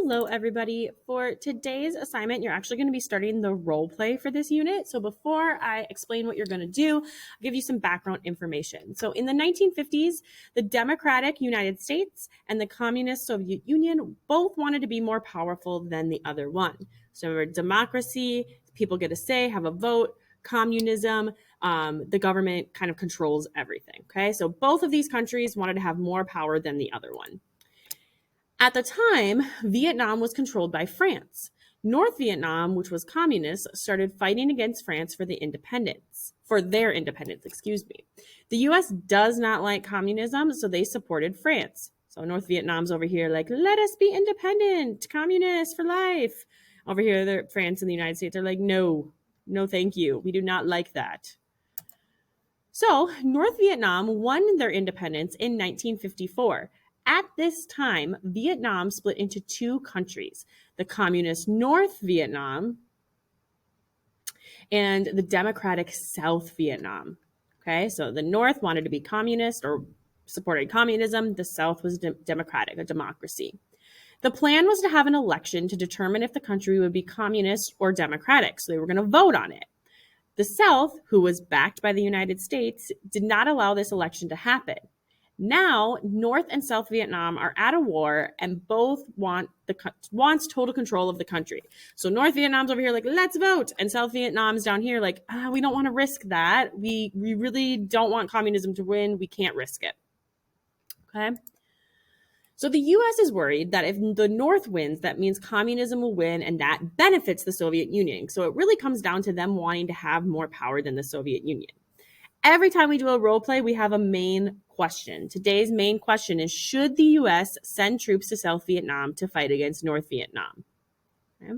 Hello, everybody. For today's assignment, you're actually going to be starting the role play for this unit. So before I explain what you're going to do, I'll give you some background information. So in the 1950s, the Democratic United States and the Communist Soviet Union both wanted to be more powerful than the other one. So remember, democracy, people get a say, have a vote. Communism, the government kind of controls everything. Okay, so both of these countries wanted to have more power than the other one. At the time, Vietnam was controlled by France. North Vietnam, which was communist, started fighting against France for their independence. The US does not like communism, so they supported France. So North Vietnam's over here like, let us be independent, communist for life. Over here, France and the United States are like, no, thank you. We do not like that. So North Vietnam won their independence in 1954. At this time, Vietnam split into two countries, the communist North Vietnam and the democratic South Vietnam. Okay, so the North wanted to be communist or supported communism. The South was democratic, a democracy. The plan was to have an election to determine if the country would be communist or democratic. So they were going to vote on it. The South, who was backed by the United States, did not allow this election to happen. Now, North and South Vietnam are at a war and both wants total control of the country. So North Vietnam's over here like, let's vote. And South Vietnam's down here like, we don't want to risk that. We really don't want communism to win. We can't risk it. Okay. So the US is worried that if the North wins, that means communism will win and that benefits the Soviet Union. So it really comes down to them wanting to have more power than the Soviet Union. Every time we do a role play, we have a main question. Today's main question is, should the US send troops to South Vietnam to fight against North Vietnam? Okay.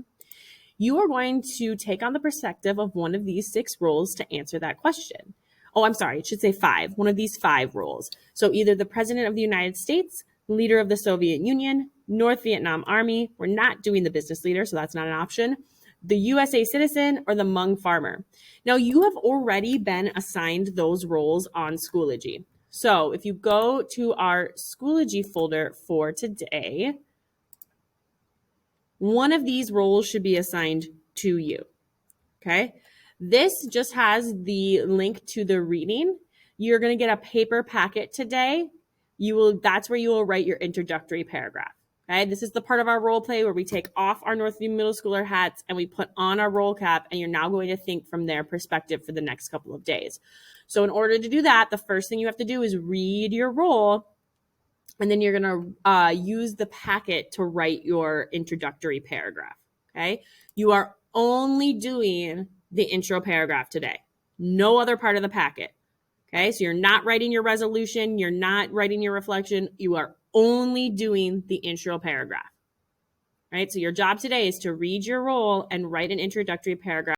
You are going to take on the perspective of one of these 6 roles to answer that question. Oh, I'm sorry, it should say 5, one of these 5 roles. So either the President of the United States, leader of the Soviet Union, North Vietnam Army, we're not doing the business leader, so that's not an option, the USA citizen, or the Hmong farmer. Now, you have already been assigned those roles on Schoology. So if you go to our Schoology folder for today, one of these roles should be assigned to you, okay? This just has the link to the reading. You're going to get a paper packet today. That's where you will write your introductory paragraph. Okay, this is the part of our role play where we take off our Northview Middle Schooler hats and we put on our roll cap, and you're now going to think from their perspective for the next couple of days. So in order to do that, the first thing you have to do is read your role, and then you're going to use the packet to write your introductory paragraph. Okay, you are only doing the intro paragraph today, no other part of the packet. Okay, so you're not writing your resolution, you're not writing your reflection, you are only doing the intro paragraph. Right? So your job today is to read your role and write an introductory paragraph